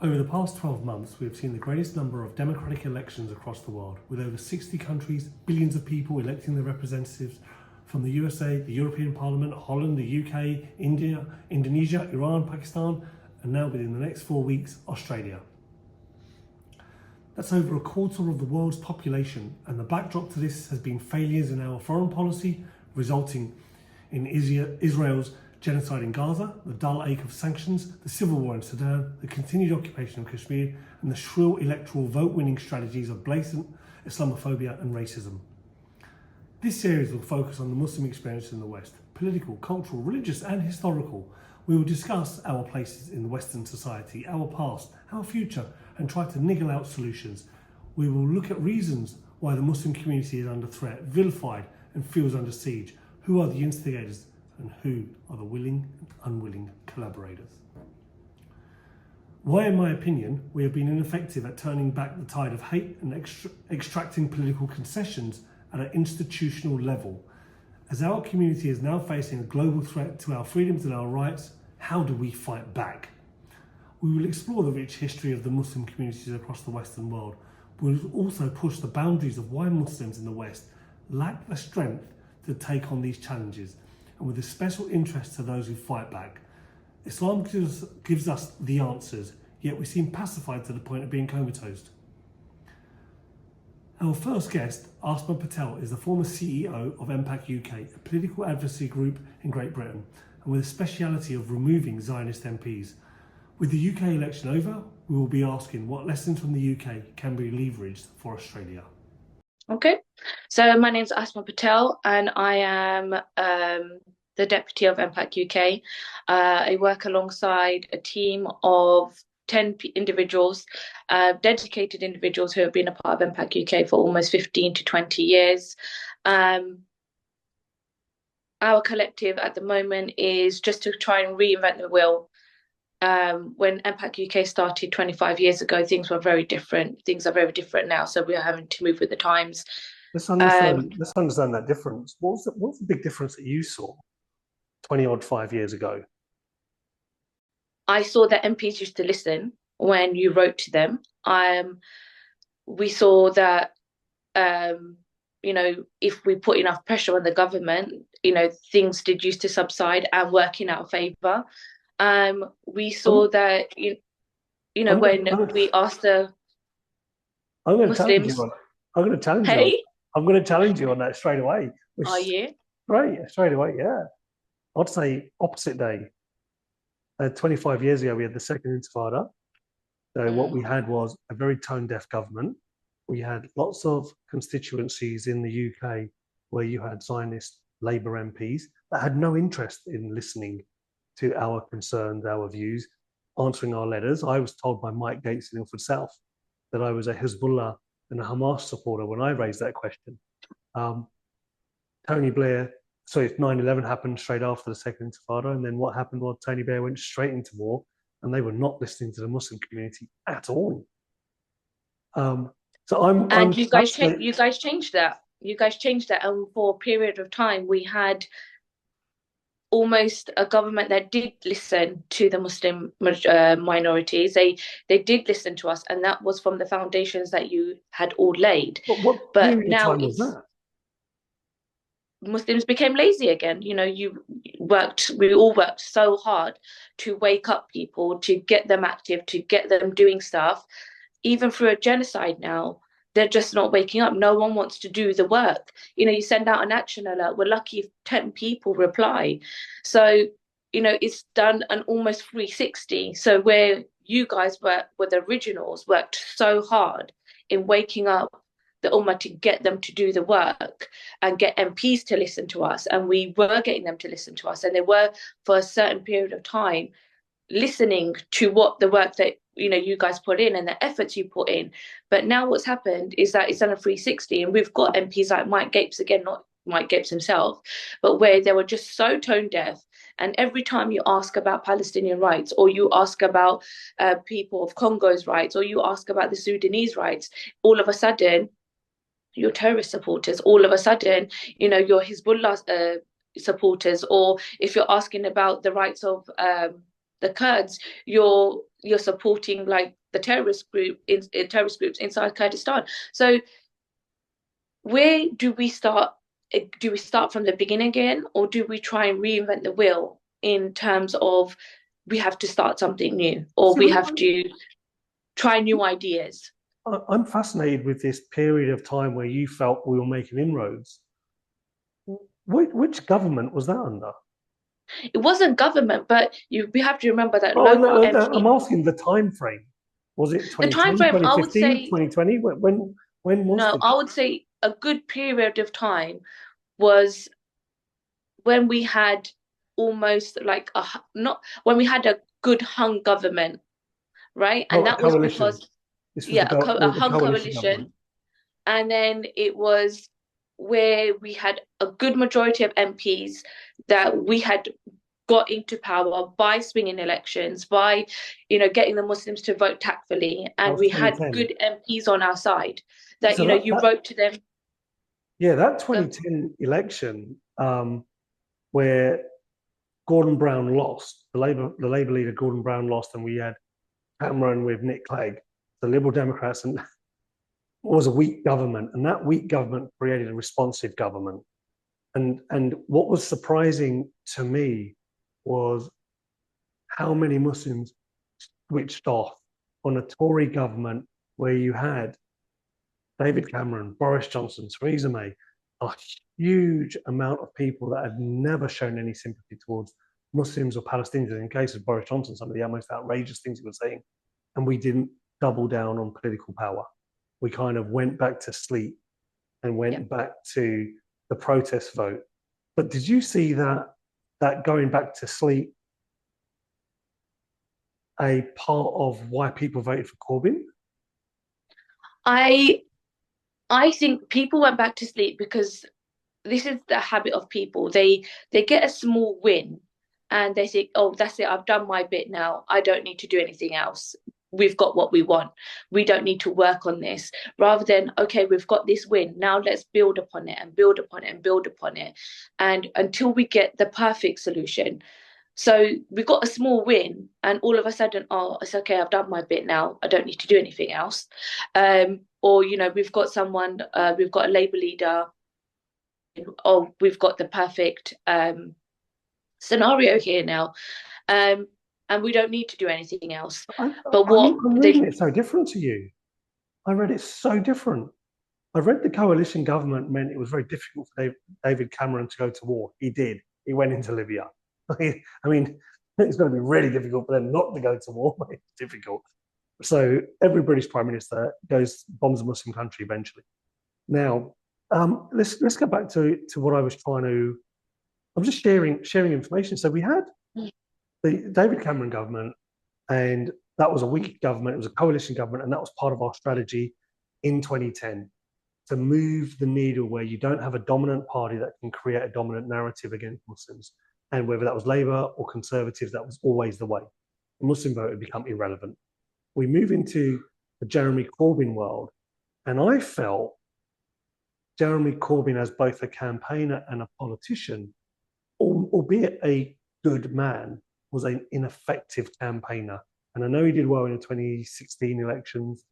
Over the past 12 months, we have seen the greatest number of democratic elections across the world, with over 60 countries, billions of people electing their representatives from the USA, the European Parliament, Holland, the UK, India, Indonesia, Iran, Pakistan, and now within the next 4 weeks, Australia. That's over a quarter of the world's population, and the backdrop to this has been failures in our foreign policy, resulting in Israel's genocide in Gaza, the dull ache of sanctions, the civil war in Sudan, the continued occupation of Kashmir, and the shrill electoral vote-winning strategies of blatant Islamophobia and racism. This series will focus on the Muslim experience in the West, political, cultural, religious, and historical. We will discuss our places in Western society, our past, our future, and try to niggle out solutions. We will look at reasons why the Muslim community is under threat, vilified, and feels under siege. Who are the instigators, and who are the willing and unwilling collaborators? Why, in my opinion, we have been ineffective at turning back the tide of hate and extracting political concessions at an institutional level. As our community is now facing a global threat to our freedoms and our rights, how do we fight back? We will explore the rich history of the Muslim communities across the Western world. We will also push the boundaries of why Muslims in the West lack the strength to take on these challenges, and with a special interest to those who fight back. Islam gives us the answers, yet we seem pacified to the point of being comatose. Our first guest, Asma Patel, is the former CEO of MPACUK, a political advocacy group in Great Britain, and with a speciality of removing Zionist MPs. With the UK election over, we will be asking what lessons from the UK can be leveraged for Australia. Okay, so my name's Asma Patel, and I am the deputy of MPACUK. I work alongside a team of 10 individuals, dedicated individuals who have been a part of MPACUK for almost 15 to 20 years. Our collective at the moment is just to try and reinvent the wheel. When MPACUK started 25 years ago, things were very different. Things are very different now, so we are having to move with the times. Let's understand that difference. What was the big difference that you saw 5 years ago? I saw that MPs used to listen when you wrote to them. We saw that, if we put enough pressure on the government, things did used to subside and work in our favour. We saw that, when we asked the Muslims. I'm going to challenge you. I'm going to challenge you on that straight away. Are you? Right, straight away, yeah. I'd say opposite day. 25 years ago, we had the second Intifada. So what we had was a very tone-deaf government. We had lots of constituencies in the UK where you had Zionist Labour MPs that had no interest in listening to our concerns, our views, answering our letters. I was told by Mike Gates in Ilford South that I was a Hezbollah and a Hamas supporter when I raised that question. Tony Blair, if 9/11 happened straight after the second Intifada, and then what happened was Tony Blair went straight into war, and they were not listening to the Muslim community at all. You guys changed that. You guys changed that, and for a period of time, we had almost a government that did listen to the Muslim minorities. They did listen to us, and that was from the foundations that you had all laid. But now was that? Muslims became lazy again. We all worked so hard to wake up people, to get them active, to get them doing stuff. Even through a genocide now, they're just not waking up. No one wants to do the work. You send out an action alert. We're lucky if 10 people reply. So, it's done an almost 360. So where you guys were the originals, worked so hard in waking up the Ummah to get them to do the work and get MPs to listen to us. And we were getting them to listen to us. And they were, for a certain period of time, listening to what the work that you guys put in and the efforts you put in. But now what's happened is that it's done a 360, and we've got MPs like Mike Gates, again, not Mike Gates himself, but where they were just so tone deaf. And every time you ask about Palestinian rights, or you ask about people of Congo's rights, or you ask about the Sudanese rights, all of a sudden you're terrorist supporters. All of a sudden, you're Hezbollah supporters. Or if you're asking about the rights of the Kurds, you're supporting like the terrorist groups inside Kurdistan. So where do we start? Do we start from the beginning again, or do we try and reinvent the wheel in terms of we have to start something new, or See, we have to try new ideas? I'm fascinated with this period of time where you felt we were making inroads. Which government was that under? It wasn't government, but we have to remember that Oh, local no, no, I'm MP. asking the time frame. Was it The time 2010, frame, I would 2015, say, 2020? When was no, this? I would say a good period of time was when we had almost like not when we had a good hung government, right? Oh, And a that was coalition. because, This was yeah, a the hung coalition government. coalition. And then it was where we had a good majority of MPs that we had got into power by swinging elections, by getting the Muslims to vote tactfully, That and was we had 2010. good MPs on our side that So you wrote to them. that Go. 2010 election, where Gordon Brown lost, the Labour leader Gordon Brown lost, and we had Cameron with Nick Clegg, the Liberal Democrats, and it was a weak government, and that weak government created a responsive government. And what was surprising to me was how many Muslims switched off on a Tory government where you had David Cameron, Boris Johnson, Theresa May, a huge amount of people that had never shown any sympathy towards Muslims or Palestinians. In the case of Boris Johnson, some of the most outrageous things he was saying, and we didn't double down on political power. We kind of went back to sleep and went back to the protest vote. But did you see that going back to sleep a part of why people voted for Corbyn? I think people went back to sleep because this is the habit of people. They get a small win and they think, oh, that's it, I've done my bit now. I don't need to do anything else. We've got what we want. We don't need to work on this. Rather than, okay, we've got this win. Now let's build upon it and build upon it and build upon it. And until we get the perfect solution. So we got a small win, and all of a sudden, oh, it's okay, I've done my bit now. I don't need to do anything else. Or, we've got we've got a Labour leader. Oh, we've got the perfect scenario here now. And we don't need to do anything else. But I'm reading it so different to you. I read it so different. I read the coalition government meant it was very difficult for David Cameron to go to war. He did. He went into Libya. I mean, it's going to be really difficult for them not to go to war, but it's difficult. So every British Prime Minister bombs a Muslim country eventually. Now, let's go back to what I was trying to. I'm just sharing information. So we had the David Cameron government, and that was a weak government. It was a coalition government, and that was part of our strategy in 2010 to move the needle where you don't have a dominant party that can create a dominant narrative against Muslims. And whether that was Labour or Conservatives, that was always the way. The Muslim vote had become irrelevant. We move into the Jeremy Corbyn world, and I felt Jeremy Corbyn as both a campaigner and a politician, albeit a good man, was an ineffective campaigner. And I know he did well in the 2016 elections,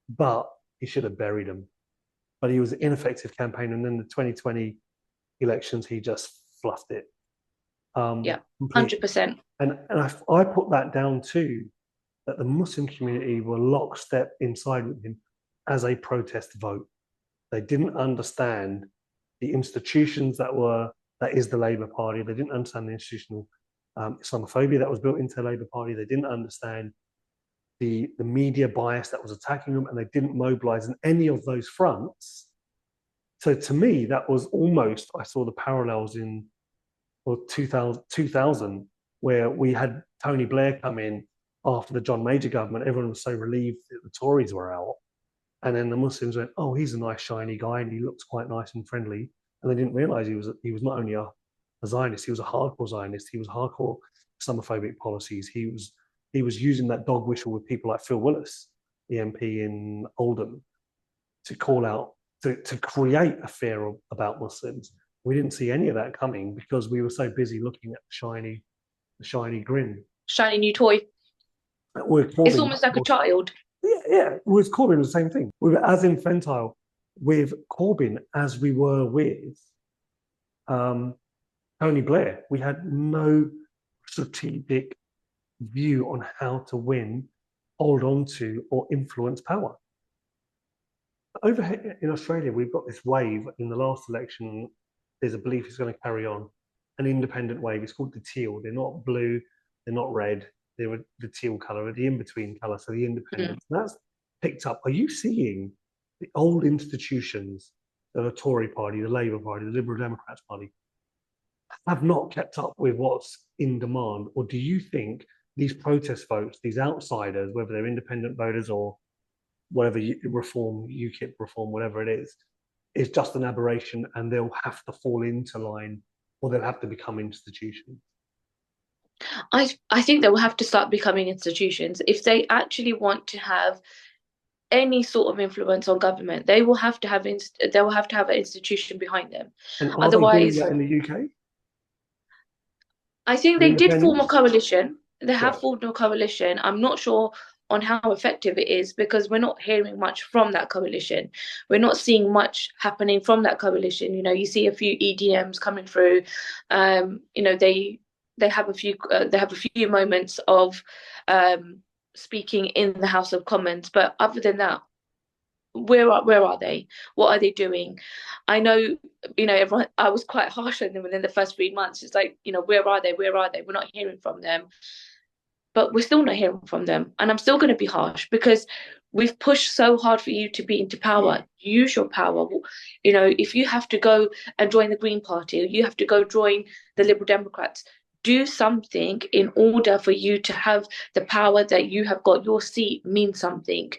but he should have buried him. But he was an ineffective campaigner, and then the 2020 elections, he just fluffed it. Yeah, 100%. And I put that down too, that the Muslim community were lockstep inside with him as a protest vote. They didn't understand the institutions that is the Labour Party. They didn't understand the institutional Islamophobia that was built into the Labour Party. They didn't understand the media bias that was attacking them, and they didn't mobilise in any of those fronts. So to me, that was almost, I saw the parallels in 2000, where we had Tony Blair come in after the John Major government. Everyone was so relieved that the Tories were out. And then the Muslims went, oh, he's a nice, shiny guy, and he looks quite nice and friendly. And they didn't realise he was not only a Zionist, he was a hardcore Zionist. He was hardcore Islamophobic policies. He was using that dog whistle with people like Phil Willis, the MP in Oldham, to call out, to create a fear about Muslims. We didn't see any of that coming because we were so busy looking at the shiny grin. shiny new toy. With It's Corbyn, almost like a child. yeah, with Corbyn the same thing. We were as infantile with Corbyn as we were with um, Tony Blair. We had no strategic view on how to win, hold on to, or influence power. Over here in Australia, we've got this wave in the last election. There's a belief it's going to carry on, an independent wave. It's called the teal. They're not blue, they're not red. They're the teal colour, the in-between colour. So the independents. That's picked up. Are you seeing the old institutions, the Tory Party, the Labour Party, the Liberal Democrats Party, have not kept up with what's in demand? Or do you think these protest votes, these outsiders, whether they're independent voters or whatever reform, UKIP reform, whatever it is just an aberration and they'll have to fall into line or they'll have to become institutions? I think they will have to start becoming institutions if they actually want to have any sort of influence on government. They will have to have an institution behind them. And are they doing Otherwise, that in the UK? I think The they did form a independents? coalition. They have Right. formed a coalition. I'm not sure on how effective it is because we're not hearing much from that coalition. We're not seeing much happening from that coalition. You see a few EDMs coming through. They have a few moments of speaking in the House of Commons, but other than that, where are they? What are they doing? I know, everyone. I was quite harsh on them within the first 3 months. It's like, where are they? Where are they? We're not hearing from them, but we're still not hearing from them, and I'm still going to be harsh because we've pushed so hard for you to be into power. Use your power. If you have to go and join the Green Party, or you have to go join the Liberal Democrats, do something in order for you to have the power that you have got. Your seat means something.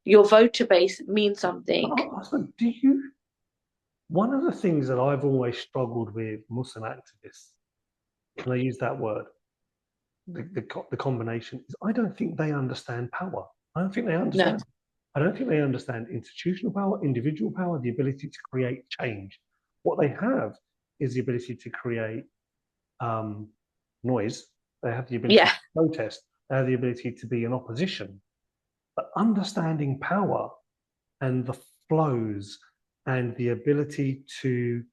Your voter base means something. Do you? One of the things that I've always struggled with Muslim activists, and I use that word, the combination, is I don't think they understand power. I don't think they No. understand. I don't think they understand institutional power, individual power, the ability to create change. What they have is the ability to create noise. They have the ability Yeah. to protest. They have the ability to be in opposition. But understanding power and the flows and the ability to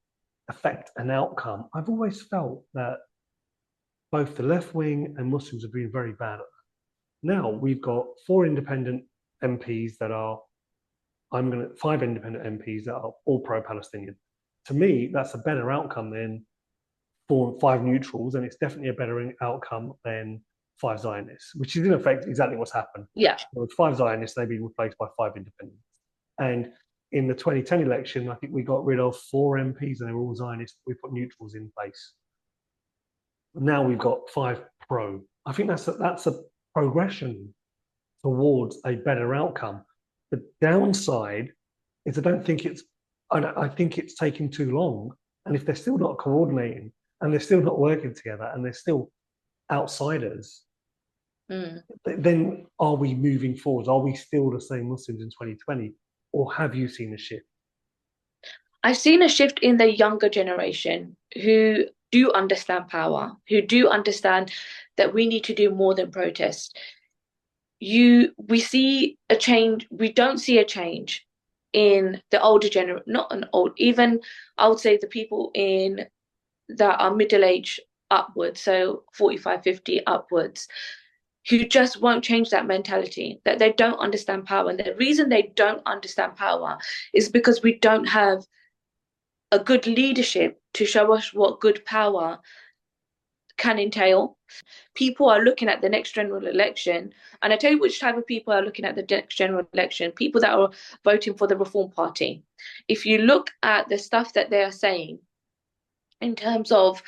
affect an outcome, I've always felt that both the left wing and Muslims have been very bad at that. Now we've got 4 independent MPs that are, 5 independent MPs that are all pro-Palestinian. To me, that's a better outcome than 5 neutrals, and it's definitely a better outcome than 5 Zionists, which is in effect exactly what's happened. Yeah. With 5 Zionists, they've been replaced by 5 independents. And in the 2010 election, I think we got rid of 4 MPs and they were all Zionists. We put neutrals in place. Now we've got 5 pro. I think that's a progression towards a better outcome. The downside is I think it's taking too long. And if they're still not coordinating and they're still not working together and they're still outsiders, then are we moving forward? Are we still the same Muslims in 2020? Or have you seen a shift? I've seen a shift in the younger generation who do understand power, who do understand that we need to do more than protest. We see a change. We don't see a change in the older generation, not an old, even I would say the people that are middle age upwards, so 45, 50 upwards, who just won't change that mentality, that they don't understand power. And the reason they don't understand power is because we don't have a good leadership to show us what good power can entail. People are looking at the next general election, and I tell you which type of people are looking at the next general election: people that are voting for the Reform Party. If you look at the stuff that they are saying in terms of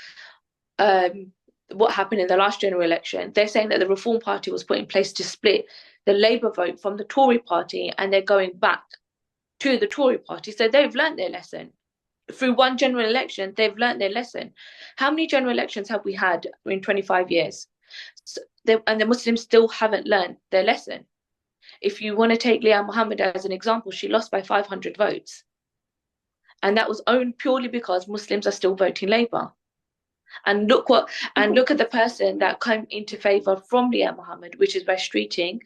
what happened in the last general election, they're saying that the Reform Party was put in place to split the Labour vote from the Tory Party, and they're going back to the Tory Party. So they've learned their lesson. Through one general election, they've learned their lesson. How many general elections have we had in 25 years? And the Muslims still haven't learned their lesson. If you want to take Leah Mohammed as an example, she lost by 500 votes. And that was owned purely because Muslims are still voting Labour. And look at the person that came into favor from Leah Mohammed, which is West Streeting.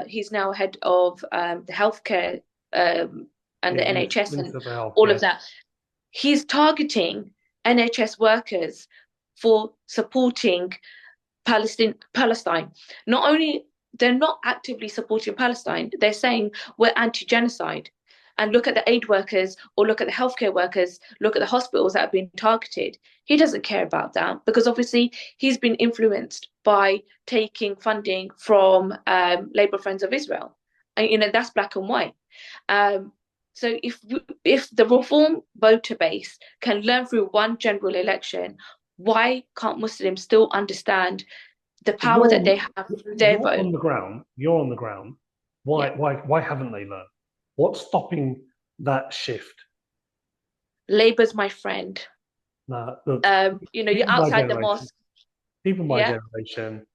He's now head of the healthcare and the NHS and all of that. He's targeting NHS workers for supporting Palestine. Not only they're not actively supporting Palestine, they're saying we're anti-genocide. And look at the aid workers, or look at the healthcare workers, look at the hospitals that have been targeted. He doesn't care about that because obviously he's been influenced by taking funding from Labour Friends of Israel. And, that's black and white. So if the reform voter base can learn through one general election, why can't Muslims still understand the power that they have through their vote? You're on the ground. Why haven't they learned? What's stopping that shift? Labour's my friend. No, look, you're outside the mosque. People my generation,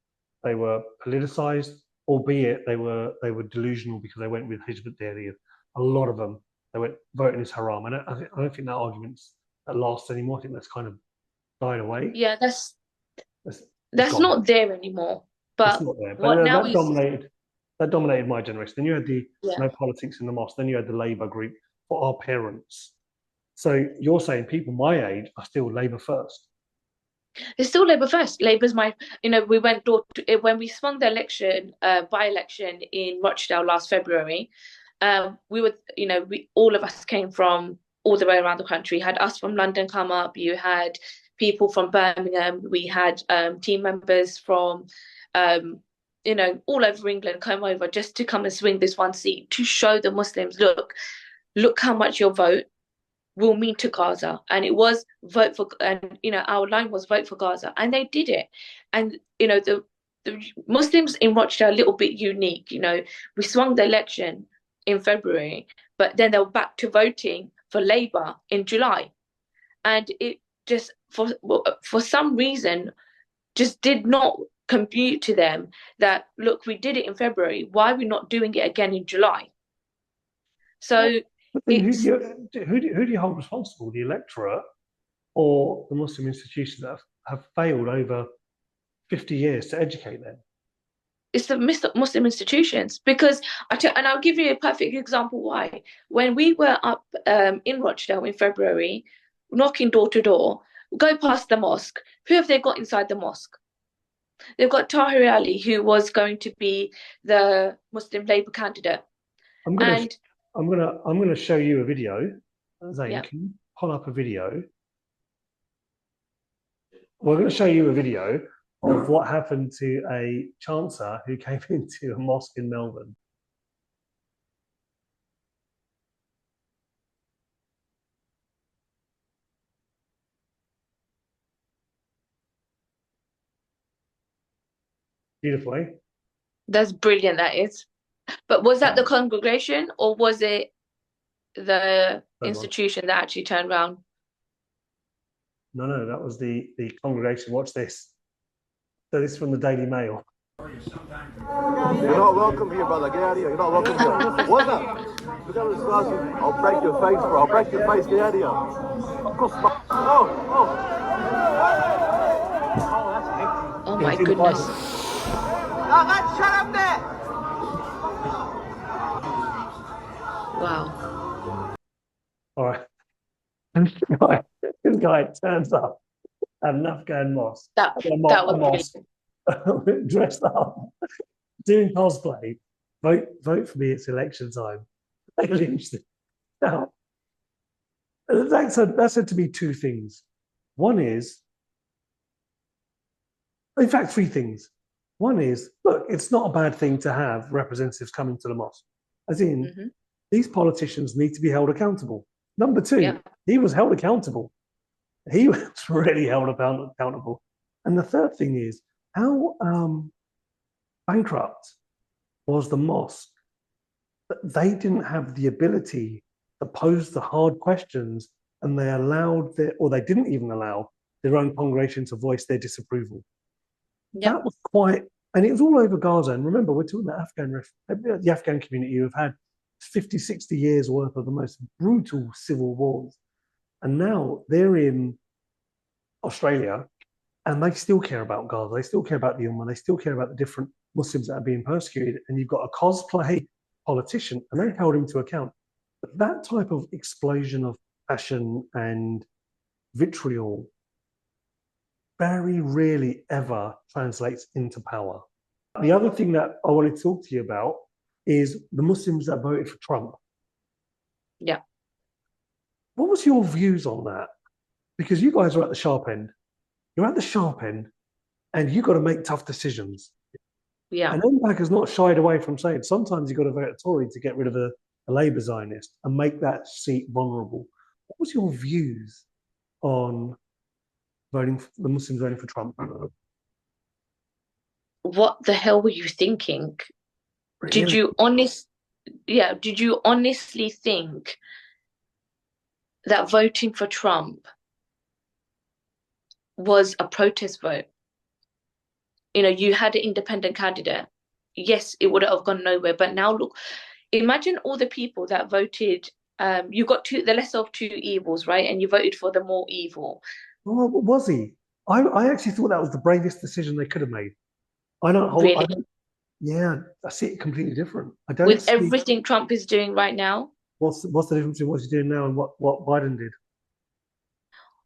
they were politicized, albeit they were delusional because they went with Hizb ut-Tahrir. A lot of them, they went voting is haram. And I don't think that argument's that lasts anymore. I think that's kind of died away. Yeah, that's not there anymore. But it's not there. What but now that dominated my generation. Then you had the no politics in the mosque. Then you had the Labour group for our parents. So you're saying people my age are still Labour first? It's still Labour first. Labour's we went when we swung the election, by-election in Rochdale last February. We were, all of us came from all the way around the country. You had us from London come up. You had people from Birmingham. We had team members from, all over England come over just to come and swing this one seat to show the Muslims, look how much your vote will mean to Gaza. And it was vote for, and our line was vote for Gaza, and they did it. And the Muslims in Rochdale are a little bit unique. We swung the election in February, but then they were back to voting for Labour in July, and it just for some reason just did not compute to them that, look, we did it in February, why are we not doing it again in July? So who do you hold responsible? The electorate or the Muslim institutions that have failed over 50 years to educate them? It's the Muslim institutions, because I'll give you a perfect example why. When we were up in Rochdale in February, knocking door to door, go past the mosque, who have they got inside the mosque? They've got Tahir Ali, who was going to be the Muslim Labour candidate. I'm gonna show you a video. Zayn, can you pull up a video? We're going to show you a video of what happened to a chancer who came into a mosque in Melbourne. Beautiful, eh? That's brilliant, that is. But was that the congregation, or was it the institution that actually turned around? No, that was the congregation. Watch this. So this is from the Daily Mail. You're not welcome here, brother. Get out of here. You're not welcome here. What's up? Look at this class. I'll break your face, bro. I'll break your face. Get out of here. Oh my goodness. Shut up there. Wow. All right. This guy turns up at an Afghan mosque. That was dressed up, doing cosplay. Vote for me. It's election time. They lynched him. Now, that said to me two things. One is, in fact, three things. One is, look, it's not a bad thing to have representatives coming to the mosque. As in, these politicians need to be held accountable. Number two, he was held accountable. He was really held accountable. And the third thing is, how bankrupt was the mosque that they didn't have the ability to pose the hard questions, and they allowed they didn't even allow their own congregation to voice their disapproval. That was quite, and it was all over Gaza. And remember, we're talking about the Afghan community who have had 50, 60 years worth of the most brutal civil wars. And now they're in Australia And they still care about Gaza. They still care about the Ummah. They still care about the different Muslims that are being persecuted. And you've got a cosplay politician, and they held him to account. But that type of explosion of passion and vitriol very rarely ever translates into power. The other thing that I wanted to talk to you about is the Muslims that voted for Trump. Yeah. What was your views on that? Because you guys are at the sharp end. You're at the sharp end, and you've got to make tough decisions. Yeah. And MPAC has not shied away from saying sometimes you've got to vote a Tory to get rid of a Labour Zionist and make that seat vulnerable. What was your views on the Muslims voting for Trump? What the hell were you thinking? Really? Did you honestly think that voting for Trump was a protest vote? You know, you had an independent candidate. Yes, it would have gone nowhere. But now look, imagine all the people that voted. You got the lesser of two evils, right? And you voted for the more evil. Oh, was he? I actually thought that was the bravest decision they could have made. Really? Yeah, I see it completely different. I don't With see everything Trump is doing right now. what's the difference in what he's doing now and what Biden did.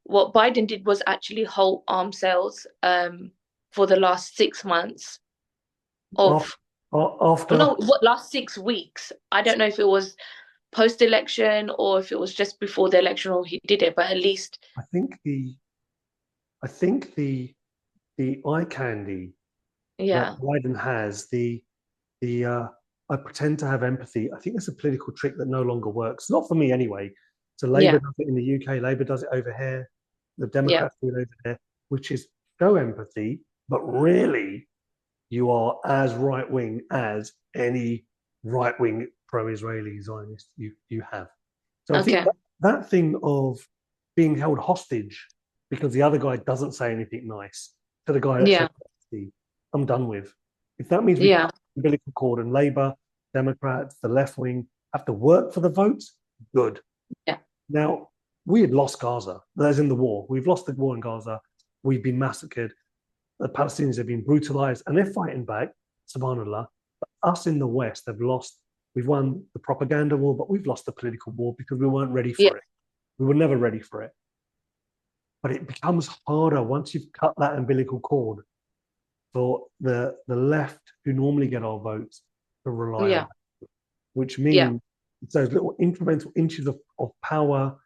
What Biden did was actually halt arms sales for the last 6 months of After no, what last 6 weeks. I don't know if it was post-election or if it was just before the election or he did it, but at least I think the eye candy yeah. that Biden has, the I pretend to have empathy. I think it's a political trick that no longer works. Not for me anyway. So Labour does it in the UK, Labour does it over here, the Democrats do it over there, which is show empathy, but really you are as right wing as any right wing pro-Israeli Zionist you have. So I think that thing of being held hostage because the other guy doesn't say anything nice to the guy that says empathy, I'm done with. If that means we cut the umbilical cord and Labour, Democrats, the left wing have to work for the votes, good. Yeah. Now, we had lost Gaza. That's in the war. We've lost the war in Gaza. We've been massacred. The Palestinians have been brutalized and they're fighting back, subhanAllah. But us in the West have lost. We've won the propaganda war, but we've lost the political war because we weren't ready for it. We were never ready for it. But it becomes harder once you've cut that umbilical cord for the left, who normally get our votes, to rely on, which means it's those little incremental inches of power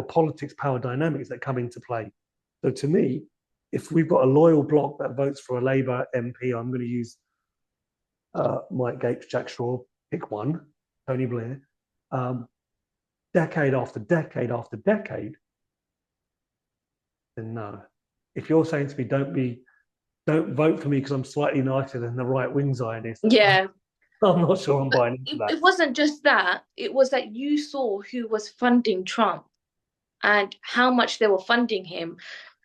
politics, power dynamics that come into play. So to me, if we've got a loyal bloc that votes for a Labour MP, I'm going to use Mike Gapes, Jack Straw, pick one, Tony Blair, decade after decade after decade, then no. If you're saying to me, don't vote for me because I'm slightly nicer than the right wing Zionist. Yeah. I'm not sure I'm buying into that. It wasn't just that. It was that you saw who was funding Trump and how much they were funding him.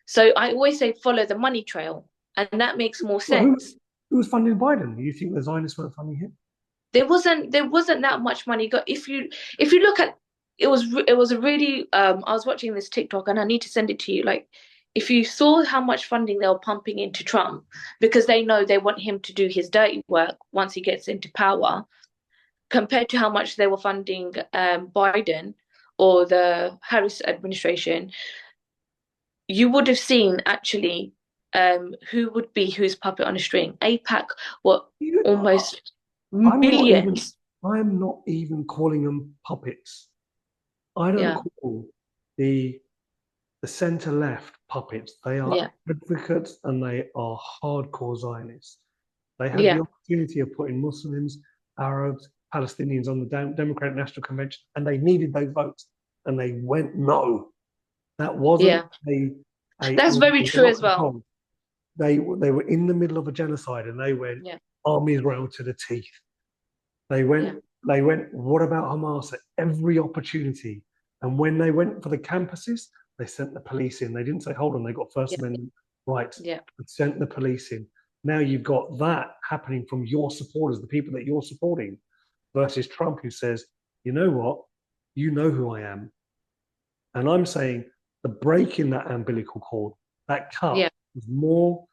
So I always say follow the money trail, and that makes more sense. Who was funding Biden? Do you think the Zionists weren't funding him? There wasn't that much money. If you look at it was a really I was watching this TikTok and I need to send it to you. Like, if you saw how much funding they were pumping into Trump because they know they want him to do his dirty work once he gets into power, compared to how much they were funding Biden or the Harris administration, you would have seen actually who would be whose puppet on a string. APAC were almost millions. I'm not even calling them puppets. I don't call the centre left puppets. They are advocates and they are hardcore Zionists. They had the opportunity of putting Muslims, Arabs, Palestinians on the Democratic National Convention, and they needed those votes, and they went no. That wasn't That's very true as well. They were in the middle of a genocide, and they went arm Israel to the teeth. They went. They went. What about Hamas at every opportunity? And when they went for the campuses, they sent the police in. They didn't say, "Hold on, they got First Amendment rights." They sent the police in. Now you've got that happening from your supporters, the people that you're supporting, versus Trump, who says, "You know what? You know who I am." And I'm saying the break in that umbilical cord, that cut, was more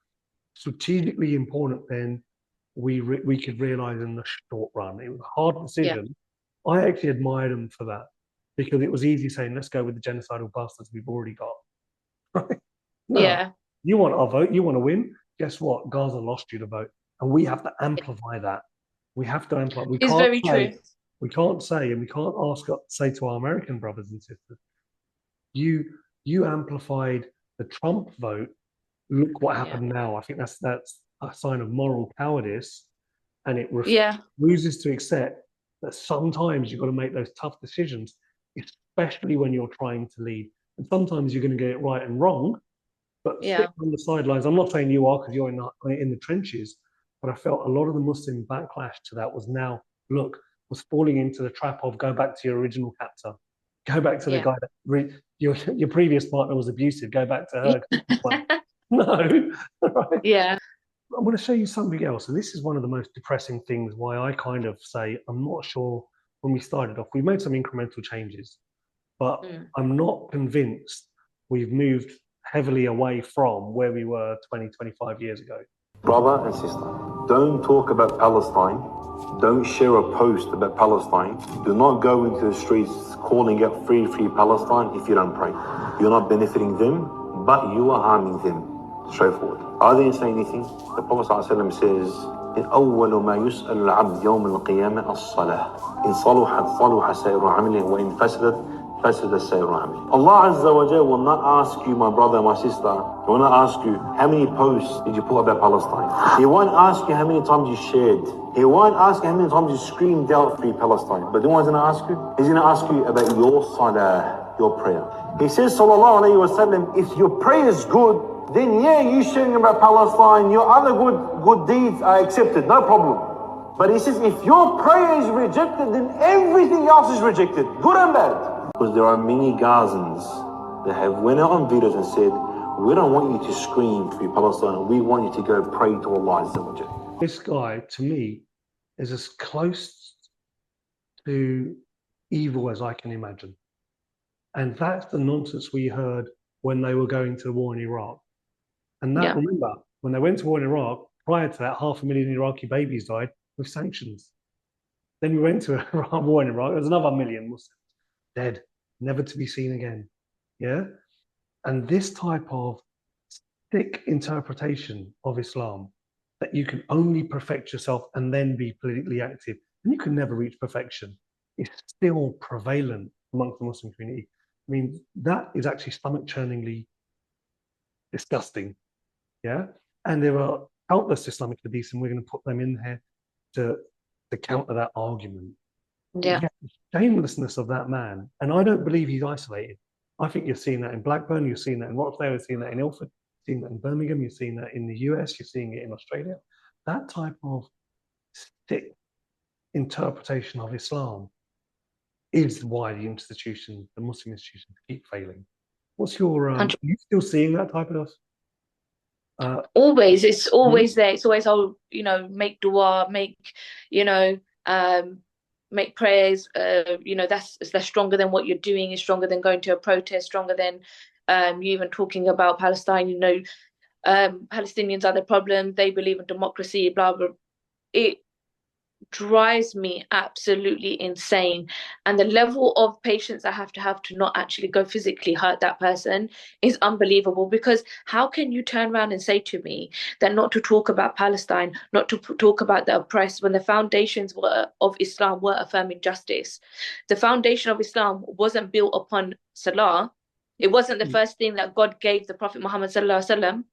strategically important than we could realize in the short run. It was a hard decision. I actually admired them for that because it was easy saying, let's go with the genocidal bastards we've already got. Right? No, Yeah. you want our vote, you want to win. Guess what? Gaza lost you the vote. And we have to amplify that. We have to amplify. It's very true. We can't say, and we can't say to our American brothers and sisters, you amplified the Trump vote. Look what happened now. I think that's a sign of moral cowardice, and it refuses to accept that sometimes you've got to make those tough decisions, especially when you're trying to lead. And sometimes you're going to get it right and wrong, but stick on the sidelines. I'm not saying you are because you're in the trenches, but I felt a lot of the Muslim backlash to that was falling into the trap of go back to your original captor. Go back to the guy that your previous partner was abusive. Go back to her. No, right? Yeah. I want to show you something else. And this is one of the most depressing things why I kind of say, I'm not sure when we started off, we made some incremental changes, but I'm not convinced we've moved heavily away from where we were 20, 25 years ago. Brother and sister, don't talk about Palestine. Don't share a post about Palestine. Do not go into the streets calling out free Palestine if you don't pray. You're not benefiting them, but you are harming them. Straightforward. I didn't say anything. The Prophet ﷺ says, أول ما يسأل العبد يوم القيامة الصلاة. إن صلحت صلح سائر عمله وإن فسدت فسد سائر عمله. Allah Azza wa Jalla will not ask you, my brother, my sister, He will not ask you how many posts did you put about Palestine. He won't ask you how many times you shared. He won't ask you how many times you screamed out free Palestine. But you know what He's going to ask you? He's going to ask you about your salah, your prayer. He says, sallallahu alayhi wa sallam, if your prayer is good, then you sharing about Palestine, your other good deeds are accepted, no problem. But he says, if your prayer is rejected, then everything else is rejected, good and bad. Because there are many Gazans that have went out on videos and said, we don't want you to scream free Palestine, we want you to go pray to Allah Azza wa Jalla. This guy, to me, is as close to evil as I can imagine. And that's the nonsense we heard when they were going to the war in Iraq. And that, remember, when they went to war in Iraq, prior to that, 500,000 Iraqi babies died with sanctions. Then we went to a war in Iraq, there was another 1 million Muslims dead, never to be seen again. Yeah? And this type of thick interpretation of Islam, that you can only perfect yourself and then be politically active, and you can never reach perfection, is still prevalent amongst the Muslim community. I mean, that is actually stomach-churningly disgusting. Yeah, and there are countless Islamic hadiths, and we're going to put them in here to counter that argument. Yeah. The shamelessness of that man, and I don't believe he's isolated. I think you're seeing that in Blackburn, you're seeing that in Rochdale, you're seeing that in Ilford, you're seeing that in Birmingham, you're seeing that in the US, you're seeing it in Australia. That type of thick interpretation of Islam is why the Muslim institutions keep failing. What's your, are you still seeing that type of always, it's always there. It's always, make dua, make prayers. That's stronger than what you're doing. Is stronger than going to a protest. Stronger than you even talking about Palestine. Palestinians are the problem. They believe in democracy. Blah blah. It drives me absolutely insane, and the level of patience I have to not actually go physically hurt that person is unbelievable. Because how can you turn around and say to me that not to talk about Palestine, not to talk about the oppressed, when the foundations of Islam were affirming justice? The foundation of Islam wasn't built upon salah. It wasn't the first thing that God gave the Prophet Muhammad sallallahu alaihi wasallam.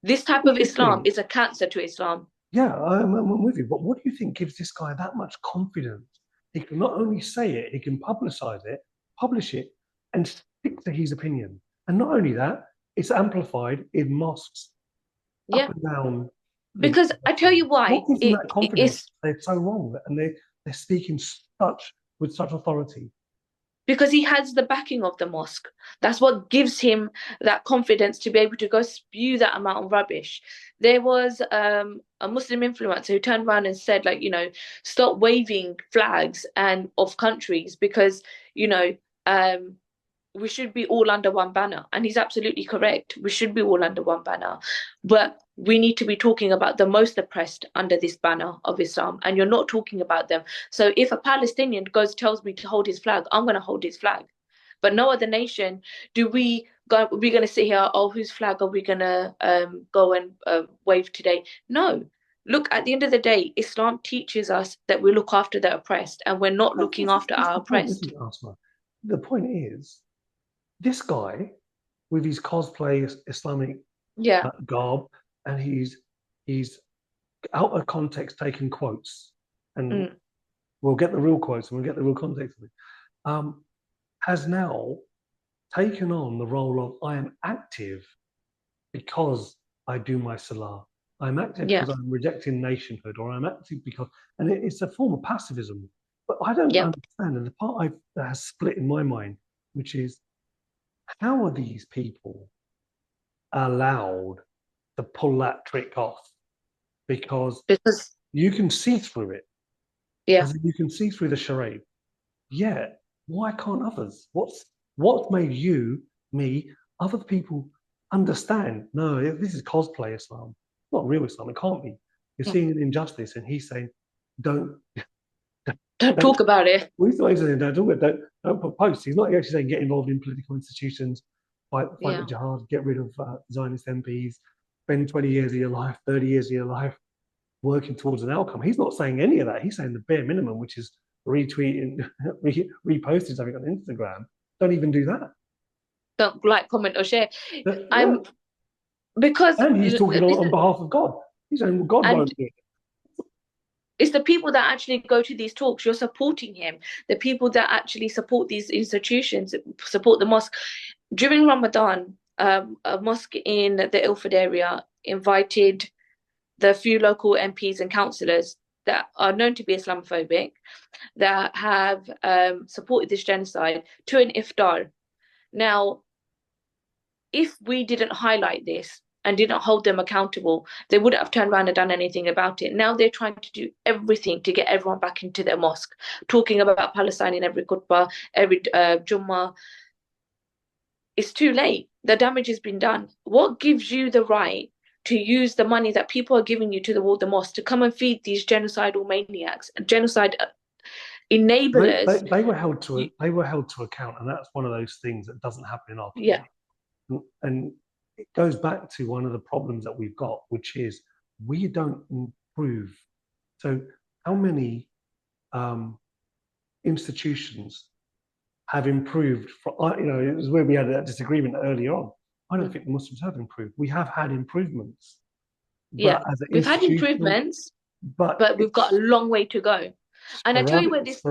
This type of Islam is a cancer to Islam. Yeah, I'm with you. But what do you think gives this guy that much confidence? He can not only say it, he can publicize it, publish it, and stick to his opinion. And not only that, it's amplified in mosques up and down. Because I tell you why. What gives them that confidence? They're so wrong, and they're speaking with such authority. Because he has the backing of the mosque. That's what gives him that confidence to be able to go spew that amount of rubbish. There was a Muslim influencer who turned around and said, stop waving flags of countries because, we should be all under one banner. And he's absolutely correct. We should be all under one banner. But we need to be talking about the most oppressed under this banner of Islam. And you're not talking about them. So if a Palestinian tells me to hold his flag, I'm going to hold his flag. But no other nation we're going to sit here, oh, whose flag are we going to go and wave today? No. Look, at the end of the day, Islam teaches us that we look after the oppressed, and we're not looking after our oppressed. Isn't it, Asma? The point is, this guy with his cosplay Islamic garb, and he's out of context taking quotes, and we'll get the real quotes and we'll get the real context of it. Has now taken on the role of I am active because I do my salah. I'm active because I'm rejecting nationhood, or I'm active because, and it's a form of pacifism. But I don't understand, and the part that has split in my mind, which is, how are these people allowed to pull that trick off? Because you can see through it. Yeah. You can see through the charade. Yeah. Why can't others? What's made you, me, other people understand? No, this is cosplay Islam. It's not real Islam. It can't be. You're seeing an injustice, and he's saying, don't talk about it. Well, he's not saying don't talk about it. Don't put posts. He's not actually saying get involved in political institutions, fight the jihad, get rid of Zionist MPs, spend 20 years of your life, 30 years of your life working towards an outcome. He's not saying any of that. He's saying the bare minimum, which is retweeting, reposting something on Instagram. Don't even do that. Don't like, comment, or share. And he's talking on behalf of God. He's saying, well, God won't do it. It's the people that actually go to these talks. You're supporting him. The people that actually support these institutions, support the mosque. During Ramadan, a mosque in the Ilford area invited the few local MPs and councillors that are known to be Islamophobic, that have supported this genocide, to an iftar. Now, if we didn't highlight this and didn't hold them accountable, they wouldn't have turned around and done anything about it. Now they're trying to do everything to get everyone back into their mosque, talking about Palestine in every khutbah, every Jummah. It's too late. The damage has been done. What gives you the right to use the money that people are giving you to the mosque to come and feed these genocidal maniacs and genocide enablers? They were held to account, and that's one of those things that doesn't happen in our community. And it goes back to one of the problems that we've got, which is we don't improve. So how many institutions have improved? It was where we had that disagreement earlier on. I don't think the Muslims have improved. We have had improvements. Yeah, we've had improvements, but we've got a long way to go. And I tell you where this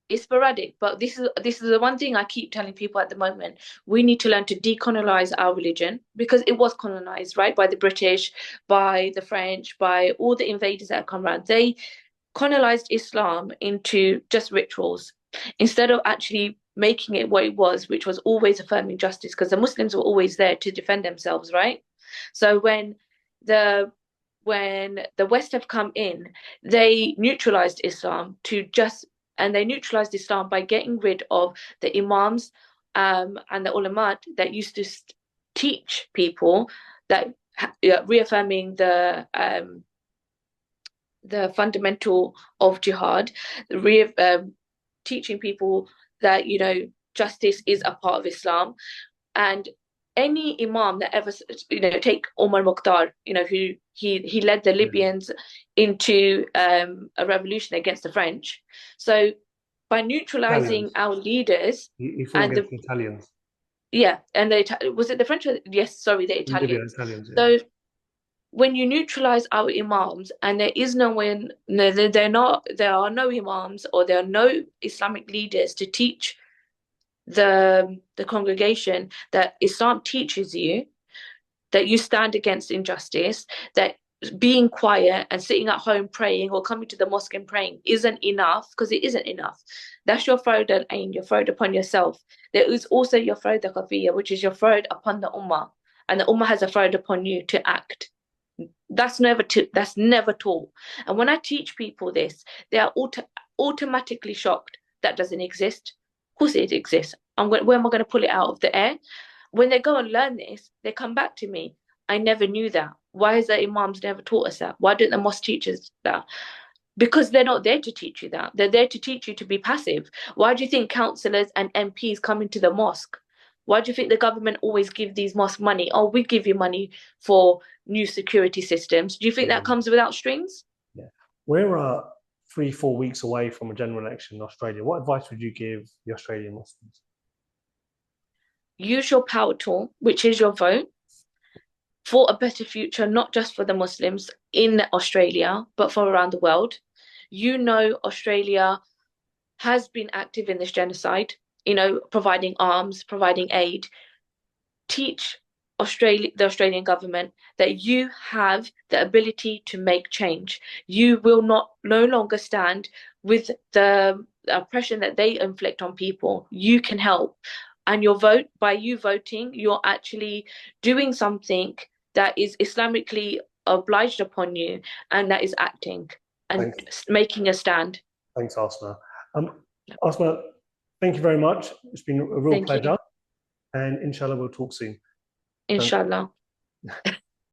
it's sporadic, but this is the one thing I keep telling people at the moment. We need to learn to decolonize our religion, because it was colonized, right, by the British, by the French, by all the invaders that have come around. They colonized Islam into just rituals instead of actually making it what it was, which was always affirming justice, because the Muslims were always there to defend themselves, right? So when the West have come in, they neutralized Islam and they neutralized Islam by getting rid of the imams and the ulama that used to teach people, that reaffirming the fundamental of jihad, teaching people that justice is a part of Islam. And any imam that ever, take Omar Mukhtar, who he led the Libyans into a revolution against the French. So by neutralizing our leaders, he fought against the Italians. Yeah, and was it the French? Yes, sorry, the Italians. Italians, yeah. So when you neutralize our imams, and there are no imams, or there are no Islamic leaders to teach the congregation that Islam teaches you, that you stand against injustice, that being quiet and sitting at home praying, or coming to the mosque and praying, isn't enough, because it isn't enough. That's your farad al-ain, your farad upon yourself. There is also your farad al-khafiyya, which is your farad upon the ummah, and the ummah has a farad upon you to act. That's never taught. And when I teach people this, they are automatically shocked. That doesn't exist. Of course it exists. Where am I going to pull it out of the air? When they go and learn this, they come back to me. I never knew that. Why has the imams never taught us that? Why don't the mosque teach us that? Because they're not there to teach you that. They're there to teach you to be passive. Why do you think councillors and MPs come into the mosque? Why do you think the government always give these mosques money? Oh, we give you money for new security systems. Do you think that comes without strings? Yeah. We're 3-4 weeks away from a general election in Australia. What advice would you give the Australian Muslims? Use your power tool, which is your vote, for a better future, not just for the Muslims in Australia, but for around the world. You know, Australia has been active in this genocide, you know, providing arms, providing aid. Teach the Australian government that you have the ability to make change. You will no longer stand with the oppression that they inflict on people. You can help. And your vote, by you voting, you're actually doing something that is Islamically obliged upon you, and that is acting and making a stand. Thanks, Asma. Asma, thank you very much. It's been a real pleasure. And inshallah, we'll talk soon. Inshallah.